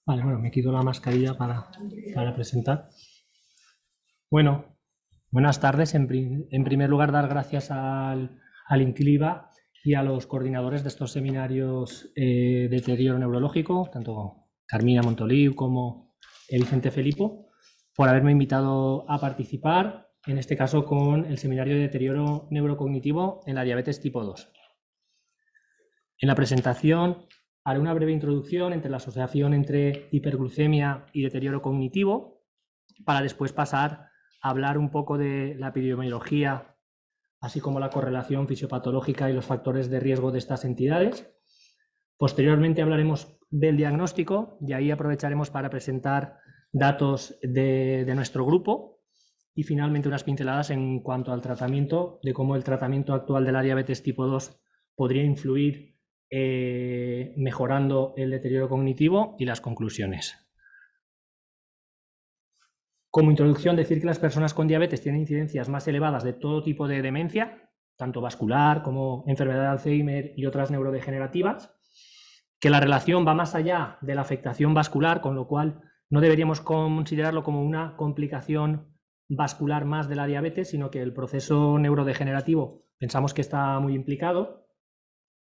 Vale, bueno, me quito la mascarilla para presentar. Bueno, buenas tardes. En primer lugar, dar gracias al INCLIVA y a los coordinadores de estos seminarios de deterioro neurológico, tanto Carmina Montoliu como Vicente Felipo, por haberme invitado a participar, en este caso con el seminario de deterioro neurocognitivo en la diabetes tipo 2. En la presentación haré una breve introducción entre la asociación entre hiperglucemia y deterioro cognitivo, para después pasar a hablar un poco de la epidemiología, así como la correlación fisiopatológica y los factores de riesgo de estas entidades. Posteriormente hablaremos del diagnóstico y ahí aprovecharemos para presentar datos de nuestro grupo y finalmente unas pinceladas en cuanto al tratamiento, de cómo el tratamiento actual de la diabetes tipo 2 podría influir mejorando el deterioro cognitivo y las conclusiones. Como introducción, decir que las personas con diabetes tienen incidencias más elevadas de todo tipo de demencia, tanto vascular como enfermedad de Alzheimer y otras neurodegenerativas, que la relación va más allá de la afectación vascular, con lo cual no deberíamos considerarlo como una complicación vascular más de la diabetes, sino que el proceso neurodegenerativo pensamos que está muy implicado.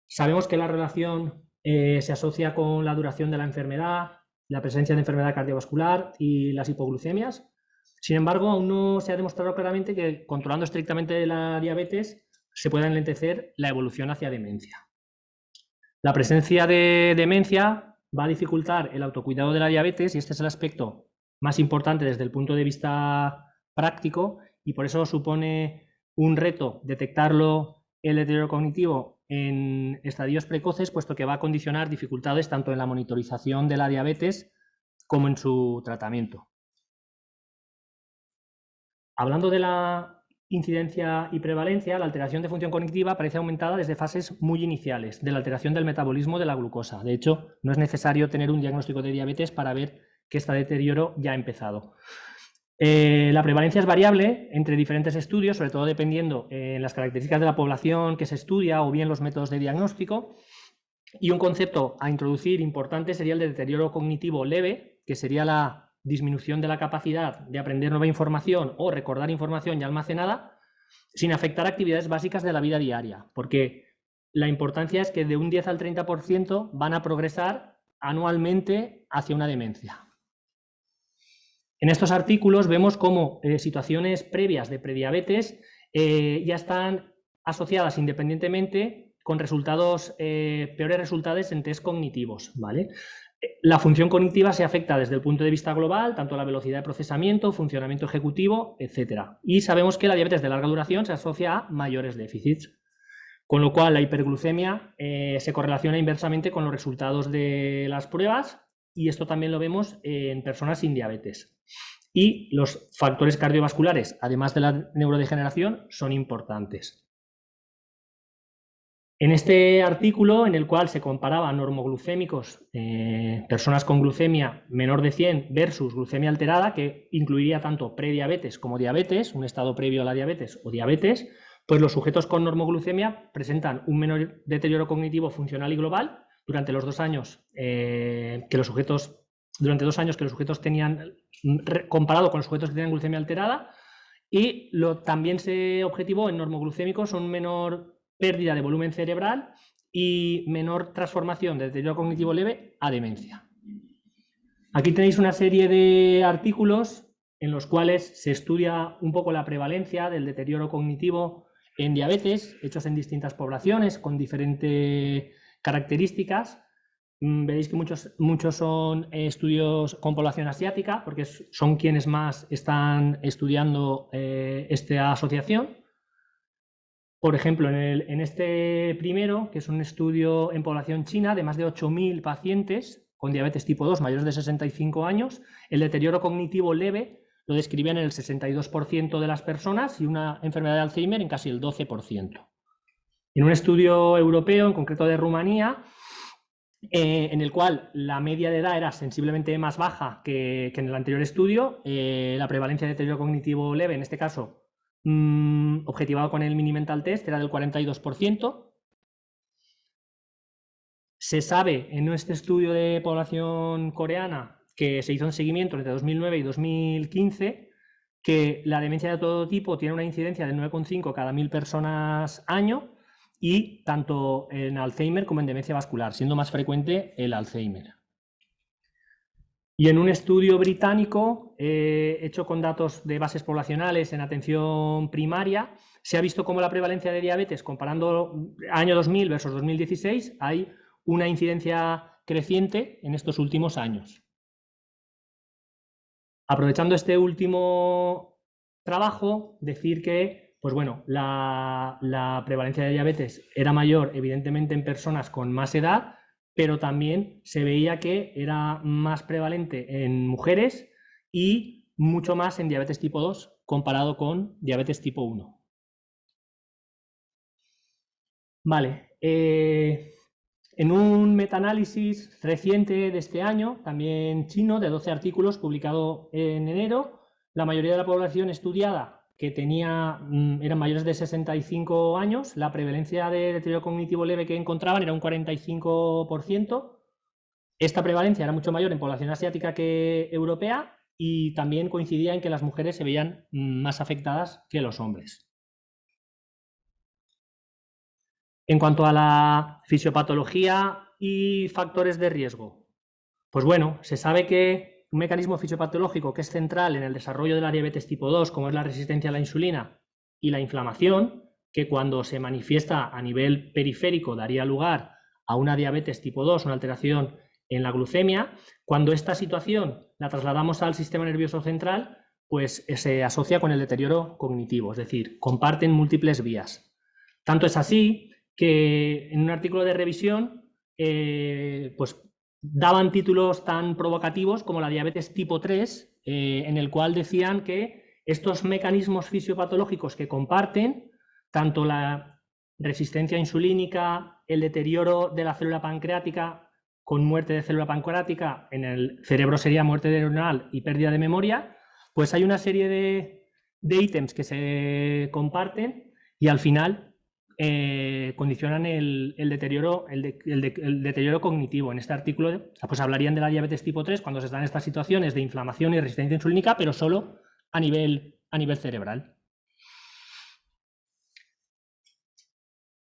Sabemos que la relación se asocia con la duración de la enfermedad, la presencia de enfermedad cardiovascular y las hipoglucemias. Sin embargo, aún no se ha demostrado claramente que controlando estrictamente la diabetes se pueda enlentecer la evolución hacia demencia. La presencia de demencia va a dificultar el autocuidado de la diabetes y este es el aspecto más importante desde el punto de vista práctico y por eso supone un reto detectarlo, el deterioro cognitivo, en estadios precoces, puesto que va a condicionar dificultades tanto en la monitorización de la diabetes como en su tratamiento. Hablando de la incidencia y prevalencia, la alteración de función cognitiva parece aumentada desde fases muy iniciales de la alteración del metabolismo de la glucosa. De hecho, no es necesario tener un diagnóstico de diabetes para ver que este deterioro ya ha empezado. La prevalencia es variable entre diferentes estudios, sobre todo dependiendo de las características de la población que se estudia o bien los métodos de diagnóstico. Y un concepto a introducir importante sería el de deterioro cognitivo leve, que sería la disminución de la capacidad de aprender nueva información o recordar información ya almacenada sin afectar actividades básicas de la vida diaria, porque la importancia es que de un 10 al 30% van a progresar anualmente hacia una demencia. En estos artículos vemos cómo situaciones previas de prediabetes ya están asociadas independientemente con resultados, peores resultados en test cognitivos, ¿vale? La función cognitiva se afecta desde el punto de vista global, tanto la velocidad de procesamiento, funcionamiento ejecutivo, etc. Y sabemos que la diabetes de larga duración se asocia a mayores déficits, con lo cual la hiperglucemia se correlaciona inversamente con los resultados de las pruebas y esto también lo vemos en personas sin diabetes. Y los factores cardiovasculares, además de la neurodegeneración, son importantes. En este artículo, en el cual se comparaba normoglucémicos, personas con glucemia menor de 100 versus glucemia alterada, que incluiría tanto prediabetes como diabetes, un estado previo a la diabetes o diabetes, pues los sujetos con normoglucemia presentan un menor deterioro cognitivo funcional y global durante los 2 años durante 2 años que los sujetos tenían, comparado con los sujetos que tenían glucemia alterada, y también se objetivó en normoglucémicos un menor pérdida de volumen cerebral y menor transformación de deterioro cognitivo leve a demencia. Aquí tenéis una serie de artículos en los cuales se estudia un poco la prevalencia del deterioro cognitivo en diabetes, hechos en distintas poblaciones con diferentes características. Veréis que muchos son estudios con población asiática, porque son quienes más están estudiando esta asociación. Por ejemplo, en este primero, que es un estudio en población china de más de 8.000 pacientes con diabetes tipo 2 mayores de 65 años, el deterioro cognitivo leve lo describían en el 62% de las personas y una enfermedad de Alzheimer en casi el 12%. En un estudio europeo, en concreto de Rumanía, en el cual la media de edad era sensiblemente más baja que en el anterior estudio, la prevalencia de deterioro cognitivo leve, en este caso, objetivado con el Mini Mental Test, era del 42%. Se sabe en este estudio de población coreana que se hizo en seguimiento entre 2009 y 2015 que la demencia de todo tipo tiene una incidencia de 9,5 cada 1000 personas año y tanto en Alzheimer como en demencia vascular, siendo más frecuente el Alzheimer. Y en un estudio británico hecho con datos de bases poblacionales en atención primaria, se ha visto cómo la prevalencia de diabetes, comparando año 2000 versus 2016, hay una incidencia creciente en estos últimos años. Aprovechando este último trabajo, decir que, pues bueno, la prevalencia de diabetes era mayor, evidentemente, en personas con más edad, pero también se veía que era más prevalente en mujeres y mucho más en diabetes tipo 2 comparado con diabetes tipo 1. Vale. En un metaanálisis reciente de este año, también chino, de 12 artículos, publicado en enero, la mayoría de la población estudiada que eran mayores de 65 años, la prevalencia de deterioro cognitivo leve que encontraban era un 45%. Esta prevalencia era mucho mayor en población asiática que europea y también coincidía en que las mujeres se veían más afectadas que los hombres. En cuanto a la fisiopatología y factores de riesgo, pues bueno, se sabe que un mecanismo fisiopatológico que es central en el desarrollo de la diabetes tipo 2, como es la resistencia a la insulina y la inflamación, que cuando se manifiesta a nivel periférico daría lugar a una diabetes tipo 2, una alteración en la glucemia, cuando esta situación la trasladamos al sistema nervioso central, pues se asocia con el deterioro cognitivo, es decir, comparten múltiples vías. Tanto es así que en un artículo de revisión pues daban títulos tan provocativos como la diabetes tipo 3, en el cual decían que estos mecanismos fisiopatológicos que comparten, tanto la resistencia insulínica, el deterioro de la célula pancreática con muerte de célula pancreática, en el cerebro sería muerte neuronal y pérdida de memoria, pues hay una serie de ítems que se comparten y al final condicionan el deterioro cognitivo. En este artículo pues hablarían de la diabetes tipo 3 cuando se están en estas situaciones de inflamación y resistencia insulínica, pero solo a nivel cerebral.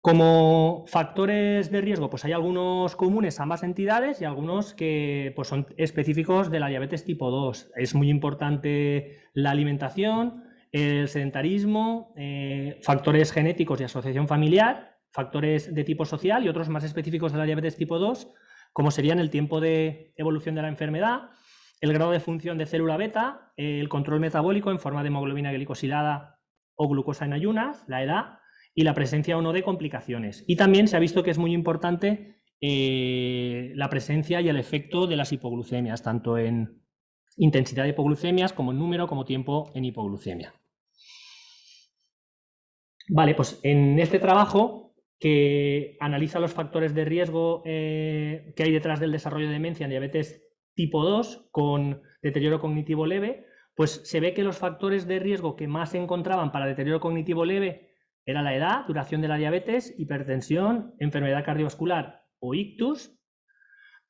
Como factores de riesgo, pues hay algunos comunes a ambas entidades y algunos que pues, son específicos de la diabetes tipo 2. Es muy importante la alimentación, el sedentarismo, factores genéticos y asociación familiar, factores de tipo social y otros más específicos de la diabetes tipo 2, como serían el tiempo de evolución de la enfermedad, el grado de función de célula beta, el control metabólico en forma de hemoglobina glicosilada o glucosa en ayunas, la edad y la presencia o no de complicaciones. Y también se ha visto que es muy importante la presencia y el efecto de las hipoglucemias, tanto en intensidad de hipoglucemias como en número, como tiempo en hipoglucemia. Vale, pues en este trabajo que analiza los factores de riesgo que hay detrás del desarrollo de demencia en diabetes tipo 2 con deterioro cognitivo leve, pues se ve que los factores de riesgo que más se encontraban para deterioro cognitivo leve era la edad, duración de la diabetes, hipertensión, enfermedad cardiovascular o ictus.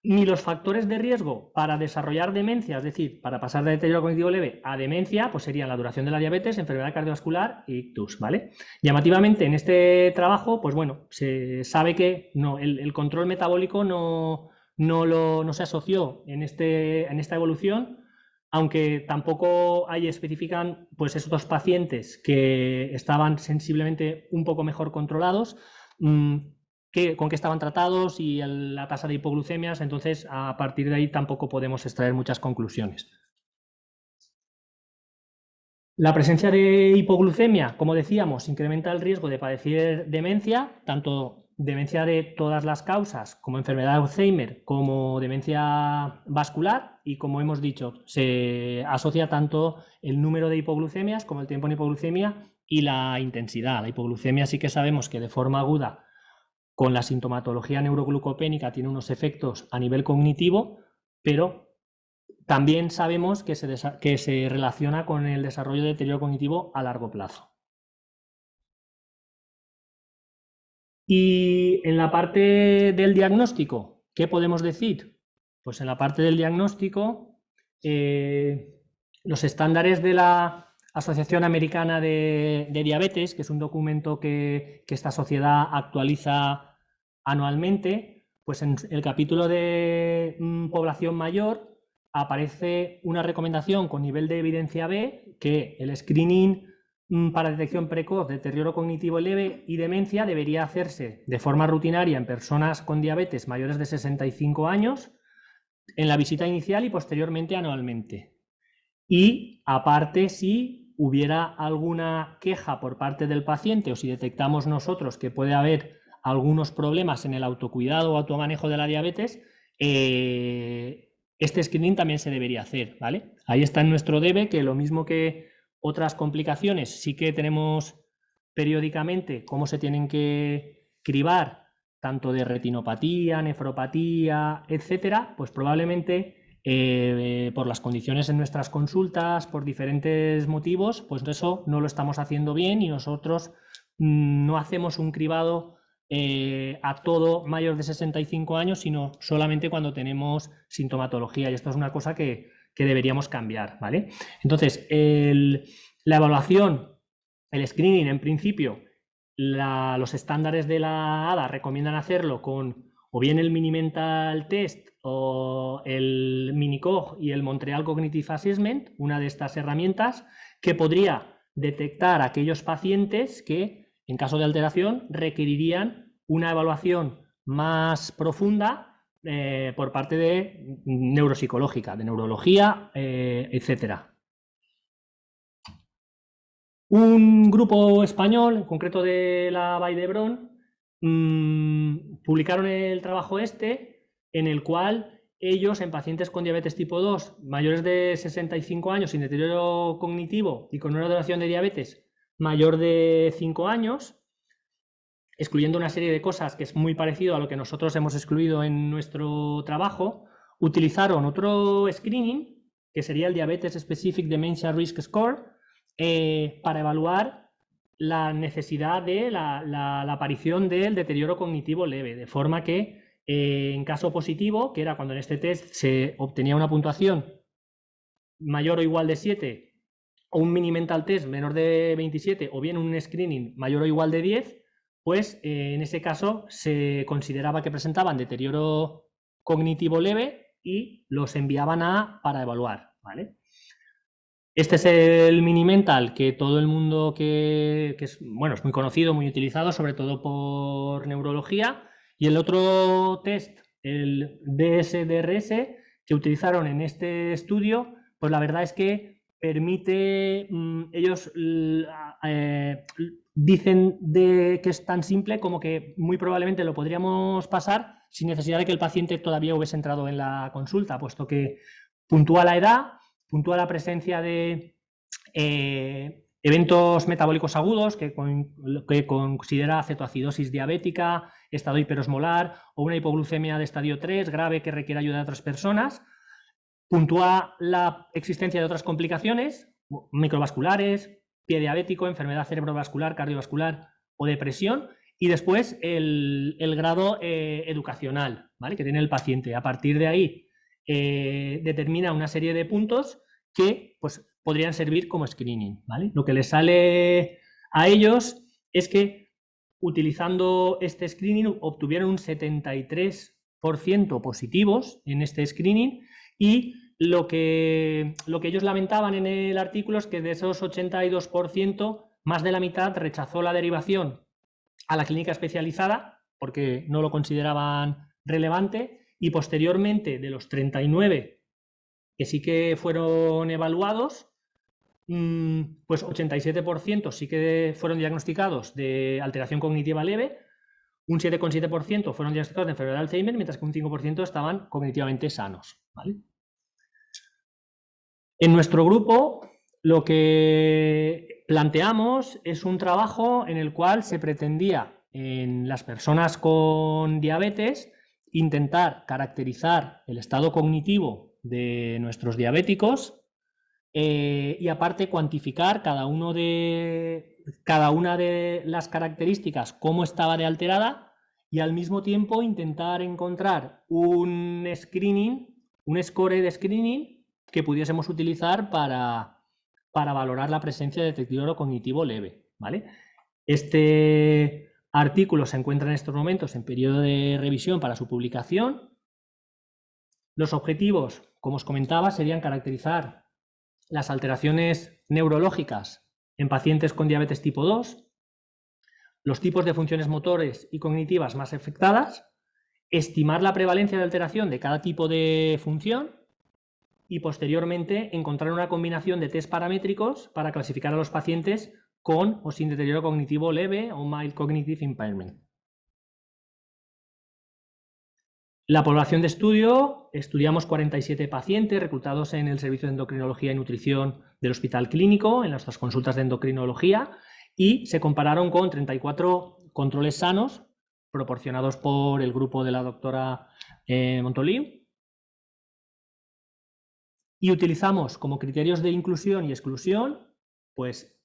Ni los factores de riesgo para desarrollar demencia, es decir, para pasar de deterioro cognitivo leve a demencia, pues serían la duración de la diabetes, enfermedad cardiovascular e ictus, ¿vale? Llamativamente, en este trabajo, pues bueno, se sabe que no, el control metabólico no se asoció en esta evolución, aunque tampoco hay especifican pues estos pacientes que estaban sensiblemente un poco mejor controlados, con qué estaban tratados y la tasa de hipoglucemias, entonces a partir de ahí tampoco podemos extraer muchas conclusiones. La presencia de hipoglucemia, como decíamos, incrementa el riesgo de padecer demencia, tanto demencia de todas las causas, como enfermedad de Alzheimer, como demencia vascular, y como hemos dicho, se asocia tanto el número de hipoglucemias como el tiempo en hipoglucemia y la intensidad. La hipoglucemia sí que sabemos que de forma aguda con la sintomatología neuroglucopénica tiene unos efectos a nivel cognitivo, pero también sabemos que se relaciona con el desarrollo de deterioro cognitivo a largo plazo. Y en la parte del diagnóstico, ¿qué podemos decir? Pues en la parte del diagnóstico, los estándares de la Asociación Americana de Diabetes, que es un documento que esta sociedad actualiza anualmente, pues en el capítulo de población mayor aparece una recomendación con nivel de evidencia B, que el screening para detección precoz de deterioro cognitivo leve y demencia debería hacerse de forma rutinaria en personas con diabetes mayores de 65 años, en la visita inicial y posteriormente anualmente. Y aparte, si hubiera alguna queja por parte del paciente o si detectamos nosotros que puede haber algunos problemas en el autocuidado o automanejo de la diabetes, este screening también se debería hacer, ¿vale? Ahí está en nuestro debe, que lo mismo que otras complicaciones, sí que tenemos periódicamente cómo se tienen que cribar, tanto de retinopatía, nefropatía, etcétera, pues probablemente por las condiciones en nuestras consultas, por diferentes motivos, pues eso no lo estamos haciendo bien y nosotros no hacemos un cribado a todo mayor de 65 años, sino solamente cuando tenemos sintomatología, y esto es una cosa que deberíamos cambiar, ¿vale? Entonces, la evaluación, el screening, en principio, los estándares de la ADA recomiendan hacerlo con o bien el Mini-Mental Test o el Minicog y el Montreal Cognitive Assessment, una de estas herramientas que podría detectar a aquellos pacientes que, en caso de alteración, requerirían una evaluación más profunda por parte de neuropsicológica, de neurología, etcétera. Un grupo español, en concreto de la Vall d'Hebron, publicaron el trabajo en el cual ellos, en pacientes con diabetes tipo 2, mayores de 65 años, sin deterioro cognitivo y con una duración de diabetes mayor de 5 años, excluyendo una serie de cosas que es muy parecido a lo que nosotros hemos excluido en nuestro trabajo, utilizaron otro screening, que sería el Diabetes Specific Dementia Risk Score, para evaluar la necesidad de la aparición del deterioro cognitivo leve, de forma que en caso positivo, que era cuando en este test se obtenía una puntuación mayor o igual de 7, o un mini mental test menor de 27, o bien un screening mayor o igual de 10, pues en ese caso se consideraba que presentaban deterioro cognitivo leve y los enviaban para evaluar, ¿vale? Este es el mini mental que todo el mundo que es, bueno, es muy conocido, muy utilizado, sobre todo por neurología. Y el otro test, el DSDRS, que utilizaron en este estudio, pues la verdad es que permite, ellos dicen que es tan simple como que muy probablemente lo podríamos pasar sin necesidad de que el paciente todavía hubiese entrado en la consulta, puesto que puntúa la edad, puntúa la presencia de eventos metabólicos agudos que considera cetoacidosis diabética, estado hiperosmolar o una hipoglucemia de estadio 3 grave que requiere ayuda de otras personas. Puntúa la existencia de otras complicaciones microvasculares, pie diabético, enfermedad cerebrovascular, cardiovascular o depresión. Y después el grado educacional, ¿vale?, que tiene el paciente. A partir de ahí determina una serie de puntos que pues, podrían servir como screening, ¿vale? Lo que les sale a ellos es que utilizando este screening obtuvieron un 73% positivos en este screening, y lo que ellos lamentaban en el artículo es que de esos 82%, más de la mitad rechazó la derivación a la clínica especializada porque no lo consideraban relevante, y posteriormente de los 39 que sí que fueron evaluados, pues 87% sí que fueron diagnosticados de alteración cognitiva leve, un 7,7% fueron diagnosticados de enfermedad de Alzheimer, mientras que un 5% estaban cognitivamente sanos, ¿vale? En nuestro grupo lo que planteamos es un trabajo en el cual se pretendía en las personas con diabetes intentar caracterizar el estado cognitivo de nuestros diabéticos y aparte cuantificar cada una de las características, cómo estaba de alterada, y al mismo tiempo intentar encontrar un score de screening que pudiésemos utilizar para valorar la presencia de deterioro cognitivo leve, ¿vale? Este artículo se encuentra en estos momentos en periodo de revisión para su publicación. Los objetivos, como os comentaba, serían caracterizar las alteraciones neurológicas en pacientes con diabetes tipo 2, los tipos de funciones motores y cognitivas más afectadas, estimar la prevalencia de alteración de cada tipo de función y posteriormente encontrar una combinación de test paramétricos para clasificar a los pacientes con o sin deterioro cognitivo leve o mild cognitive impairment. La población de estudio, estudiamos 47 pacientes reclutados en el Servicio de Endocrinología y Nutrición del Hospital Clínico, en nuestras consultas de endocrinología, y se compararon con 34 controles sanos proporcionados por el grupo de la doctora Montoliu. Y utilizamos como criterios de inclusión y exclusión, pues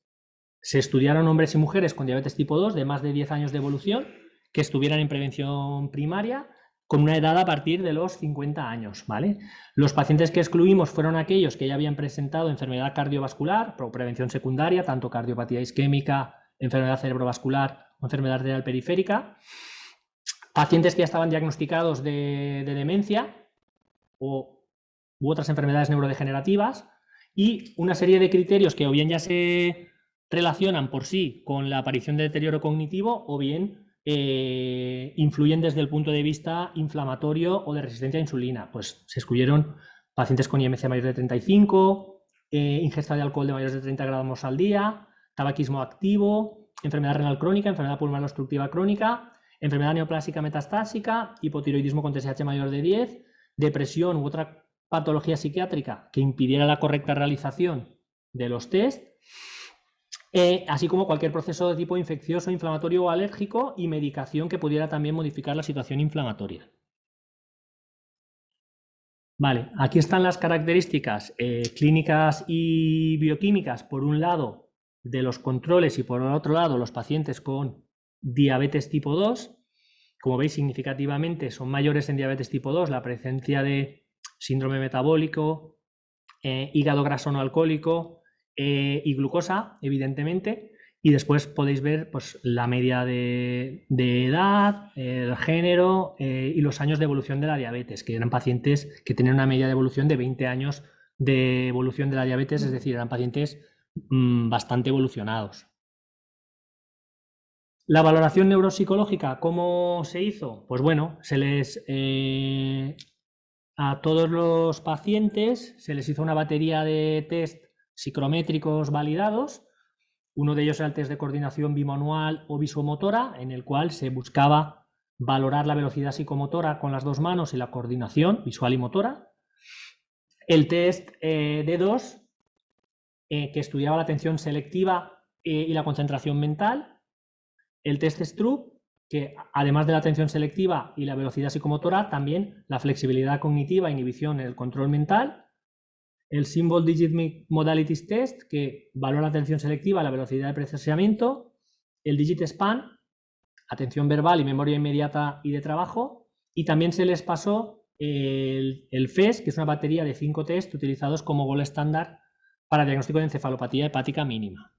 se estudiaron hombres y mujeres con diabetes tipo 2 de más de 10 años de evolución que estuvieran en prevención primaria con una edad a partir de los 50 años, ¿vale? Los pacientes que excluimos fueron aquellos que ya habían presentado enfermedad cardiovascular o prevención secundaria, tanto cardiopatía isquémica, enfermedad cerebrovascular o enfermedad renal periférica, pacientes que ya estaban diagnosticados de demencia u otras enfermedades neurodegenerativas, y una serie de criterios que o bien ya se relacionan por sí con la aparición de deterioro cognitivo o bien influyen desde el punto de vista inflamatorio o de resistencia a insulina. Pues se excluyeron pacientes con IMC mayor de 35, ingesta de alcohol de mayores de 30 gramos al día, tabaquismo activo, enfermedad renal crónica, enfermedad pulmonar obstructiva crónica, enfermedad neoplásica metastásica, hipotiroidismo con TSH mayor de 10, depresión u otra patología psiquiátrica que impidiera la correcta realización de los test, así como cualquier proceso de tipo infeccioso, inflamatorio o alérgico y medicación que pudiera también modificar la situación inflamatoria. Vale, aquí están las características clínicas y bioquímicas, por un lado, de los controles y por otro lado, los pacientes con diabetes tipo 2. Como veis, significativamente son mayores en diabetes tipo 2 la presencia de síndrome metabólico, hígado graso no alcohólico y glucosa, evidentemente. Y después podéis ver pues, la media de edad, el género y los años de evolución de la diabetes, que eran pacientes que tenían una media de evolución de 20 años de evolución de la diabetes, es decir, eran pacientes bastante evolucionados. La valoración neuropsicológica, ¿cómo se hizo? Pues bueno, a todos los pacientes se les hizo una batería de test psicométricos validados. Uno de ellos era el test de coordinación bimanual o visuomotora, en el cual se buscaba valorar la velocidad psicomotora con las dos manos y la coordinación visual y motora. El test D2, que estudiaba la atención selectiva y la concentración mental. El test Stroop, que además de la atención selectiva y la velocidad psicomotora, también la flexibilidad cognitiva, inhibición, el control mental. El Symbol Digit Modalities Test, que valora la atención selectiva, la velocidad de procesamiento. El Digit Span, atención verbal y memoria inmediata y de trabajo. Y también se les pasó el FES, que es una batería de 5 test utilizados como gold estándar para diagnóstico de encefalopatía hepática mínima.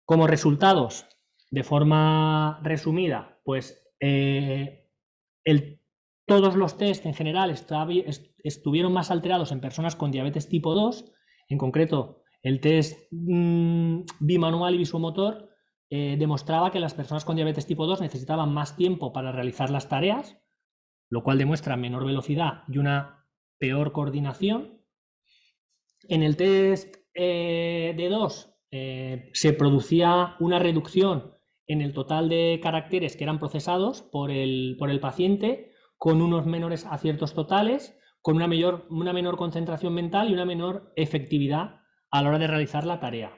Como resultados, de forma resumida, pues todos los test en general estuvieron más alterados en personas con diabetes tipo 2, en concreto el test bimanual y visuomotor demostraba que las personas con diabetes tipo 2 necesitaban más tiempo para realizar las tareas, lo cual demuestra menor velocidad y una peor coordinación. En el test D2 se producía una reducción en el total de caracteres que eran procesados por el paciente, con unos menores aciertos totales, con una menor concentración mental y una menor efectividad a la hora de realizar la tarea.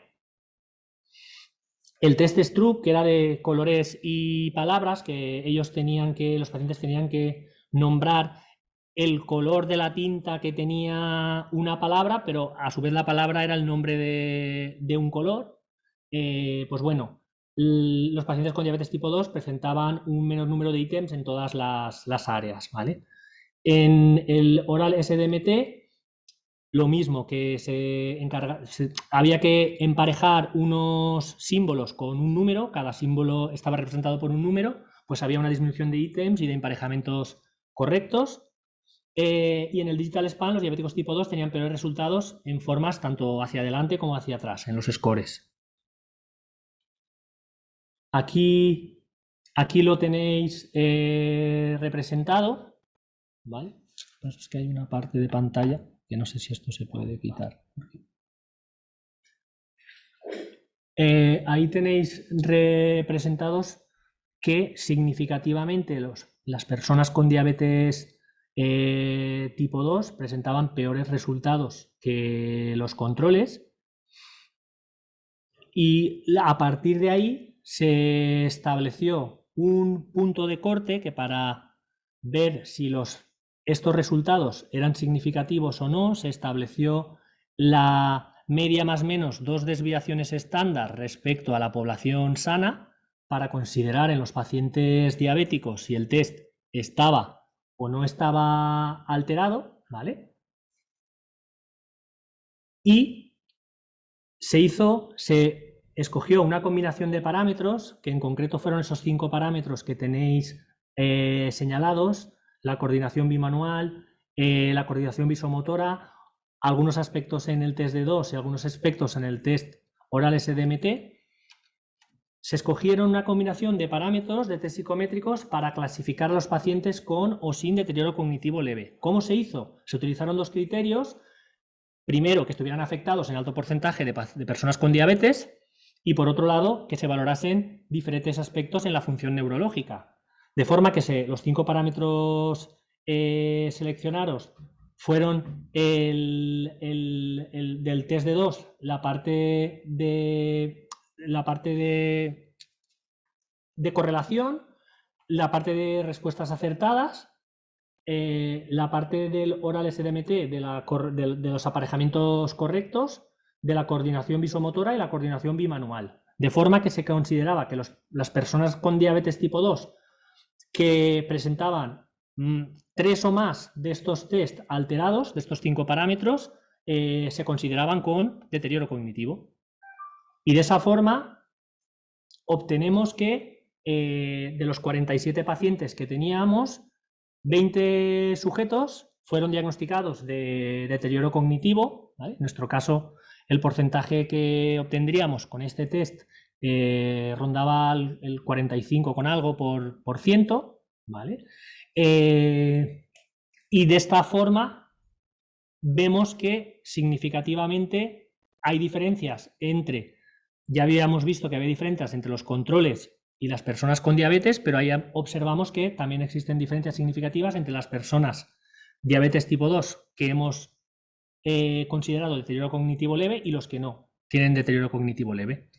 El test Stroop, que era de colores y palabras, que los pacientes tenían que nombrar el color de la tinta que tenía una palabra, pero a su vez la palabra era el nombre de un color. Pues bueno, los pacientes con diabetes tipo 2 presentaban un menor número de ítems en todas las áreas, ¿vale? En el oral SDMT, lo mismo, que había que emparejar unos símbolos con un número, cada símbolo estaba representado por un número, pues había una disminución de ítems y de emparejamientos correctos. Y en el Digital Span los diabéticos tipo 2 tenían peores resultados en formas tanto hacia adelante como hacia atrás, en los scores. Aquí lo tenéis representado, ¿vale? Es que hay una parte de pantalla que no sé si esto se puede quitar. Ahí tenéis representados que significativamente las personas con diabetes tipo 2 presentaban peores resultados que los controles, y a partir de ahí se estableció un punto de corte que, para ver si estos resultados eran significativos o no, se estableció la media más o menos 2 desviaciones estándar respecto a la población sana, para considerar en los pacientes diabéticos si el test estaba o no estaba alterado, ¿vale? Y se escogió una combinación de parámetros, que en concreto fueron esos 5 parámetros que tenéis señalados: la coordinación bimanual, la coordinación visomotora, algunos aspectos en el test de 2 y algunos aspectos en el test oral SDMT. Se escogieron una combinación de parámetros de test psicométricos para clasificar a los pacientes con o sin deterioro cognitivo leve. ¿Cómo se hizo? Se utilizaron 2 criterios. Primero, que estuvieran afectados en alto porcentaje de personas con diabetes, y por otro lado, que se valorasen diferentes aspectos en la función neurológica. De forma que los 5 parámetros seleccionados fueron del test de 2, la parte de correlación, la parte de respuestas acertadas, la parte del oral SDMT de los aparejamientos correctos, de la coordinación visomotora y la coordinación bimanual. De forma que se consideraba que las personas con diabetes tipo 2 que presentaban 3 o más de estos test alterados, de estos 5 parámetros, se consideraban con deterioro cognitivo. Y de esa forma obtenemos que de los 47 pacientes que teníamos, 20 sujetos fueron diagnosticados de deterioro cognitivo, ¿vale? En nuestro caso, el porcentaje que obtendríamos con este test rondaba el 45 con algo por ciento, ¿vale? Y de esta forma vemos que significativamente hay diferencias entre, ya habíamos visto que había diferencias entre los controles y las personas con diabetes, pero ahí observamos que también existen diferencias significativas entre las personas diabetes tipo 2 que hemos considerado deterioro cognitivo leve y los que no tienen deterioro cognitivo leve.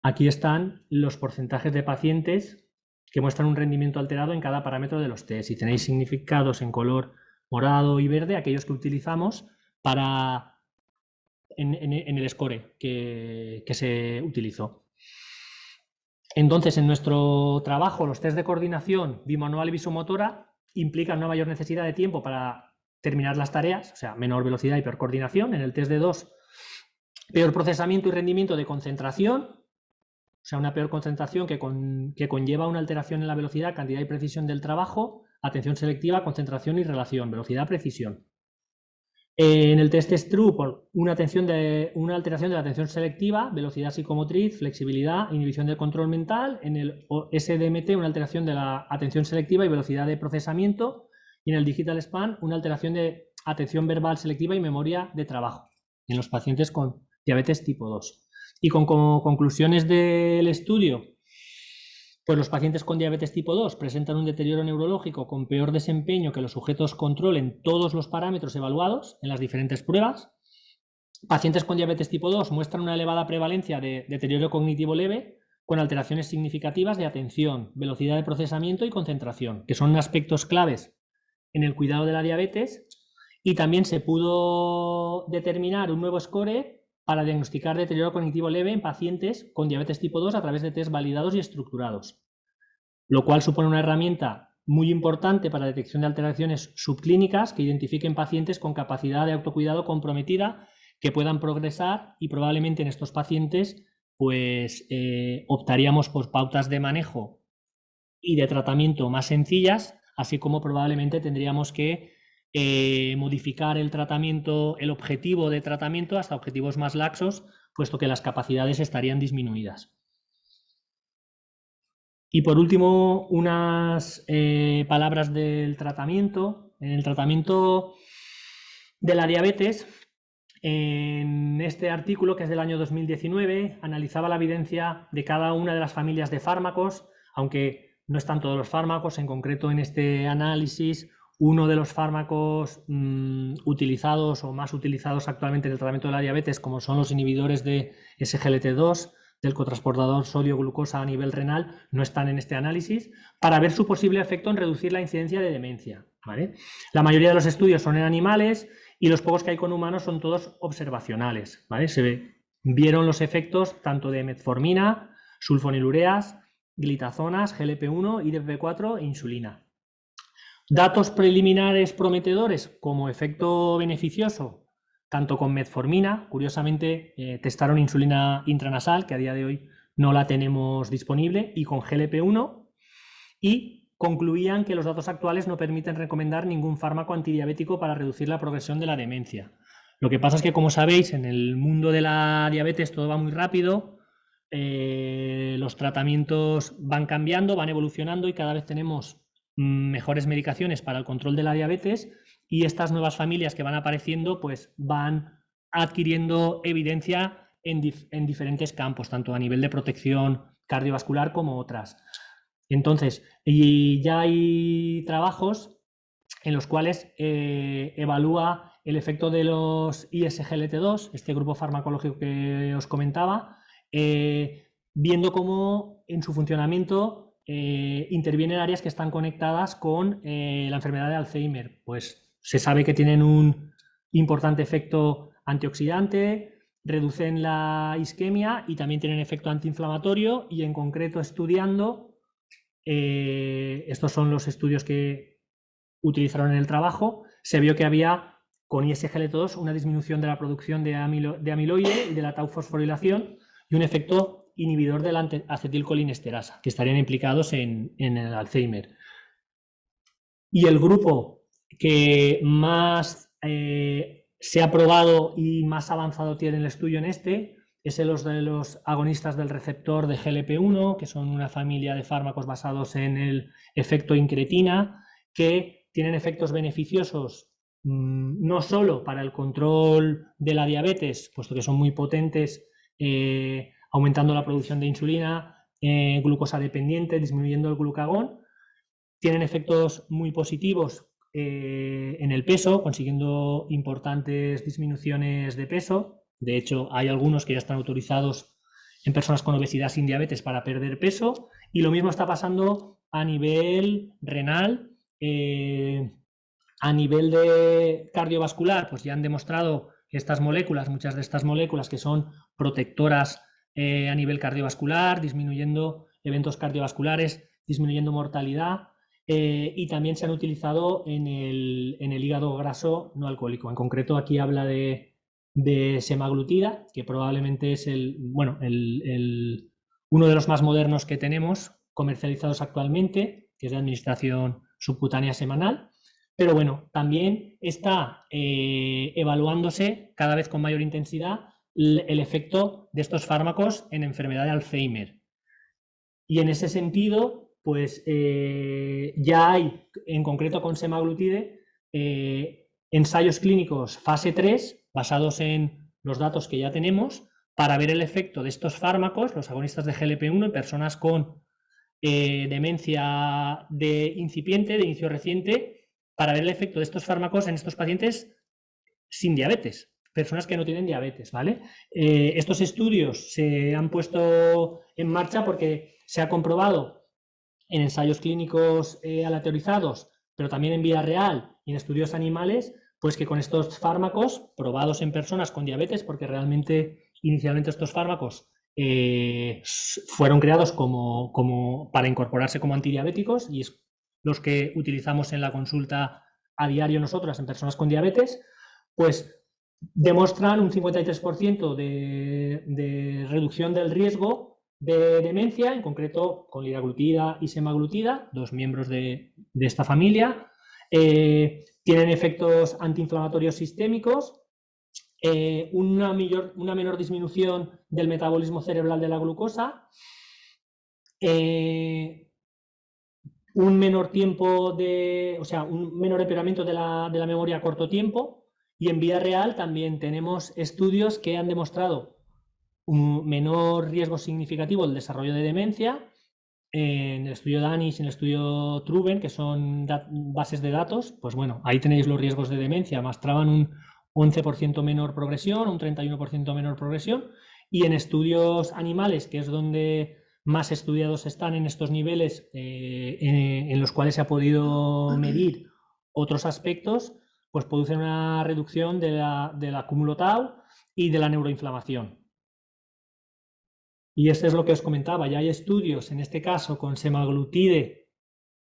Aquí están los porcentajes de pacientes que muestran un rendimiento alterado en cada parámetro de los test, y tenéis significados en color morado y verde aquellos que utilizamos en el score que se utilizó. Entonces, en nuestro trabajo, los test de coordinación bimanual y visomotora implican una mayor necesidad de tiempo para terminar las tareas, o sea, menor velocidad y peor coordinación. En el test de 2, peor procesamiento y rendimiento de concentración, o sea, una peor concentración que conlleva una alteración en la velocidad, cantidad y precisión del trabajo, atención selectiva, concentración y relación, velocidad, precisión. En el test STRU, por una alteración de la atención selectiva, velocidad psicomotriz, flexibilidad, inhibición del control mental. En el SDMT, una alteración de la atención selectiva y velocidad de procesamiento. Y en el Digital Span, una alteración de atención verbal selectiva y memoria de trabajo, en los pacientes con diabetes tipo 2. Y como conclusiones del estudio, pues los pacientes con diabetes tipo 2 presentan un deterioro neurológico con peor desempeño que los sujetos control en todos los parámetros evaluados en las diferentes pruebas. Pacientes con diabetes tipo 2 muestran una elevada prevalencia de deterioro cognitivo leve, con alteraciones significativas de atención, velocidad de procesamiento y concentración, que son aspectos claves en el cuidado de la diabetes, y también se pudo determinar un nuevo score para diagnosticar deterioro cognitivo leve en pacientes con diabetes tipo 2 a través de test validados y estructurados, lo cual supone una herramienta muy importante para la detección de alteraciones subclínicas que identifiquen pacientes con capacidad de autocuidado comprometida que puedan progresar, y probablemente en estos pacientes pues optaríamos por pautas de manejo y de tratamiento más sencillas, así como probablemente tendríamos que modificar el tratamiento, el objetivo de tratamiento hasta objetivos más laxos, puesto que las capacidades estarían disminuidas. Y por último, unas palabras del tratamiento. En el tratamiento de la diabetes, en este artículo, que es del año 2019, analizaba la evidencia de cada una de las familias de fármacos, aunque no están todos los fármacos. En concreto, en este análisis, uno de los fármacos utilizados o más utilizados actualmente en el tratamiento de la diabetes, como son los inhibidores de SGLT2, del cotransportador sodio-glucosa a nivel renal, no están en este análisis, para ver su posible efecto en reducir la incidencia de demencia, ¿vale? La mayoría de los estudios son en animales y los pocos que hay con humanos son todos observacionales, ¿vale? Se vieron los efectos tanto de metformina, sulfonilureas, glitazonas, GLP-1, IDP4 e insulina. Datos preliminares prometedores como efecto beneficioso, tanto con metformina. Curiosamente testaron insulina intranasal, que a día de hoy no la tenemos disponible, y con GLP-1, y concluían que los datos actuales no permiten recomendar ningún fármaco antidiabético para reducir la progresión de la demencia. Lo que pasa es que, como sabéis, en el mundo de la diabetes todo va muy rápido, los tratamientos van cambiando, van evolucionando, y cada vez tenemos mejores medicaciones para el control de la diabetes, y estas nuevas familias que van apareciendo pues van adquiriendo evidencia en diferentes campos, tanto a nivel de protección cardiovascular como otras. Entonces, y ya hay trabajos en los cuales evalúa el efecto de los ISGLT2, este grupo farmacológico que os comentaba, viendo cómo en su funcionamiento intervienen áreas que están conectadas con la enfermedad de Alzheimer. Pues se sabe que tienen un importante efecto antioxidante, reducen la isquemia y también tienen efecto antiinflamatorio, y en concreto estudiando, estos son los estudios que utilizaron en el trabajo, se vio que había con ISGLT2 una disminución de la producción de amiloide y de la tau fosforilación, y un efecto inhibidor de la acetilcolinesterasa, que estarían implicados en el Alzheimer. Y el grupo que más se ha probado y más avanzado tiene el estudio en este es de los agonistas del receptor de GLP-1, que son una familia de fármacos basados en el efecto incretina, que tienen efectos beneficiosos no solo para el control de la diabetes, puesto que son muy potentes, aumentando la producción de insulina, glucosa dependiente, disminuyendo el glucagón. Tienen efectos muy positivos en el peso, consiguiendo importantes disminuciones de peso. De hecho, hay algunos que ya están autorizados en personas con obesidad sin diabetes para perder peso, y lo mismo está pasando a nivel renal. A nivel de cardiovascular, pues ya han demostrado que estas moléculas, muchas de estas moléculas que son protectoras a nivel cardiovascular, disminuyendo eventos cardiovasculares, disminuyendo mortalidad, y también se han utilizado en el hígado graso no alcohólico. En concreto, aquí habla de semaglutida, que probablemente es uno de los más modernos que tenemos comercializados actualmente, que es de administración subcutánea semanal. Pero bueno, también está evaluándose cada vez con mayor intensidad el efecto de estos fármacos en enfermedad de Alzheimer. Y en ese sentido, pues ya hay, en concreto con semaglutide, ensayos clínicos fase 3 basados en los datos que ya tenemos para ver el efecto de estos fármacos, los agonistas de GLP-1, en personas con demencia de incipiente, de inicio reciente, para ver el efecto de estos fármacos en estos pacientes sin diabetes. personas que no tienen diabetes, ¿vale? Estos estudios se han puesto en marcha porque se ha comprobado en ensayos clínicos aleatorizados, pero también en vida real y en estudios animales, pues que con estos fármacos probados en personas con diabetes, porque realmente inicialmente estos fármacos fueron creados para incorporarse como antidiabéticos y es los que utilizamos en la consulta a diario nosotras en personas con diabetes, pues demuestran un 53% de reducción del riesgo de demencia, en concreto con liraglutida y semaglutida, dos miembros de esta familia. Tienen efectos antiinflamatorios sistémicos, una menor disminución del metabolismo cerebral de la glucosa, un menor tiempo un menor empeoramiento de la memoria a corto tiempo, y en vida real también tenemos estudios que han demostrado un menor riesgo significativo del desarrollo de demencia. En el estudio DANIS y en el estudio TRUVEN, que son bases de datos, pues bueno, ahí tenéis los riesgos de demencia, mostraban un 11% menor progresión, un 31% menor progresión, y en estudios animales, que es donde más estudiados están en estos niveles, en los cuales se ha podido medir otros aspectos, pues producen una reducción del acúmulo tau y de la neuroinflamación. Y esto es lo que os comentaba, ya hay estudios, en este caso con semaglutide,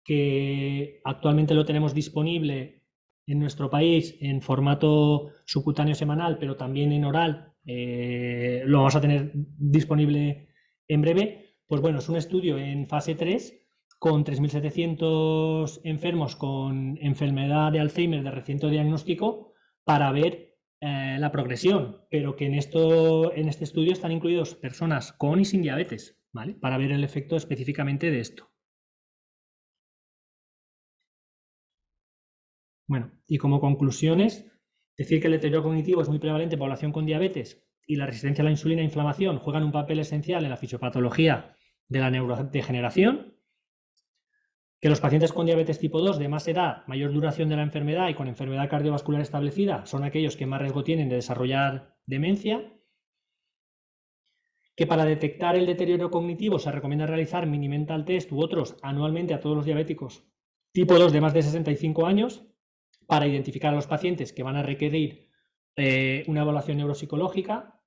que actualmente lo tenemos disponible en nuestro país en formato subcutáneo semanal, pero también en oral, lo vamos a tener disponible en breve. Pues bueno, es un estudio en fase 3 con 3.700 enfermos con enfermedad de Alzheimer de reciente diagnóstico para ver la progresión, pero que en este estudio están incluidos personas con y sin diabetes, ¿vale? Para ver el efecto específicamente de esto. Bueno, y como conclusiones, decir que el deterioro cognitivo es muy prevalente en población con diabetes y la resistencia a la insulina e inflamación juegan un papel esencial en la fisiopatología de la neurodegeneración, que los pacientes con diabetes tipo 2 de más edad, mayor duración de la enfermedad y con enfermedad cardiovascular establecida son aquellos que más riesgo tienen de desarrollar demencia, que para detectar el deterioro cognitivo se recomienda realizar mini mental test u otros anualmente a todos los diabéticos tipo 2 de más de 65 años para identificar a los pacientes que van a requerir una evaluación neuropsicológica,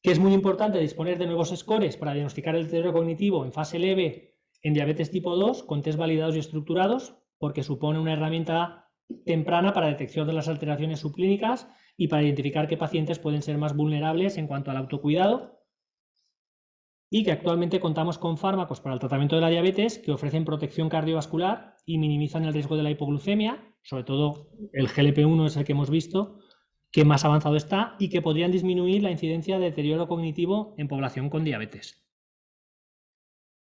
que es muy importante disponer de nuevos scores para diagnosticar el deterioro cognitivo en fase leve en diabetes tipo 2 con test validados y estructurados, porque supone una herramienta temprana para detección de las alteraciones subclínicas y para identificar qué pacientes pueden ser más vulnerables en cuanto al autocuidado, y que actualmente contamos con fármacos para el tratamiento de la diabetes que ofrecen protección cardiovascular y minimizan el riesgo de la hipoglucemia, sobre todo el GLP-1 es el que hemos visto, que más avanzado está y que podrían disminuir la incidencia de deterioro cognitivo en población con diabetes.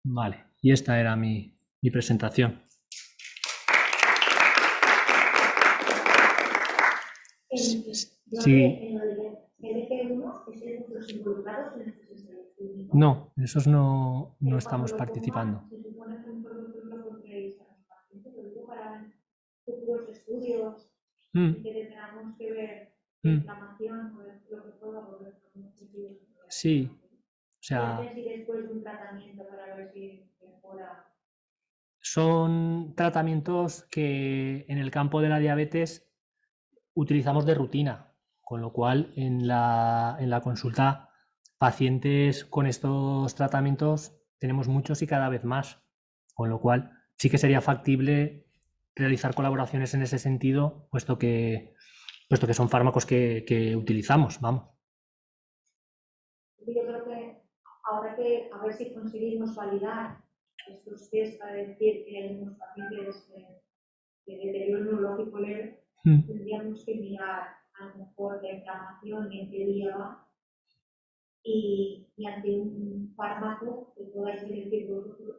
Vale, y esta era mi presentación. Sí. No, en esos no estamos participando. Se supone que vosotros lo controléis a los pacientes, lo digo para futuros estudios, que tengamos que ver la inflamación o lo que pueda volver con los sentidos. Sí, o sea. ¿Y antes y después de un tratamiento para ver si mejora? Son tratamientos que en el campo de la diabetes utilizamos de rutina, con lo cual en la consulta pacientes con estos tratamientos tenemos muchos y cada vez más, con lo cual sí que sería factible realizar colaboraciones en ese sentido, puesto que son fármacos que utilizamos, vamos. Yo creo que ahora que a ver si conseguimos validar estos test para decir que hay unos pacientes de deterioro neurológico leve, tendríamos que mirar a lo mejor la inflamación y en qué día va, y ante un fármaco que podáis elegir vosotros,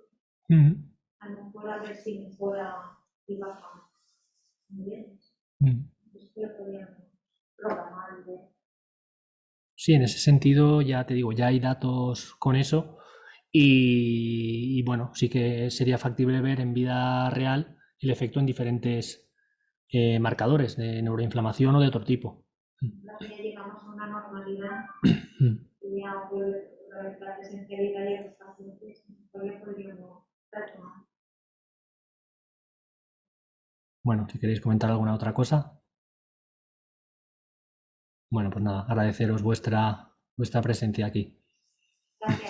a lo mejor a ver si mejora y baja. Muy bien. Esto lo podríamos programar. Sí, en ese sentido ya te digo, ya hay datos con eso y bueno, sí que sería factible ver en vida real el efecto en diferentes marcadores de neuroinflamación o de otro tipo. ya llegamos a una normalidad, y ya la presencialidad de los pacientes, todavía podríamos retomar. Bueno, si queréis comentar alguna otra cosa. Bueno, pues nada, agradeceros vuestra presencia aquí. Gracias.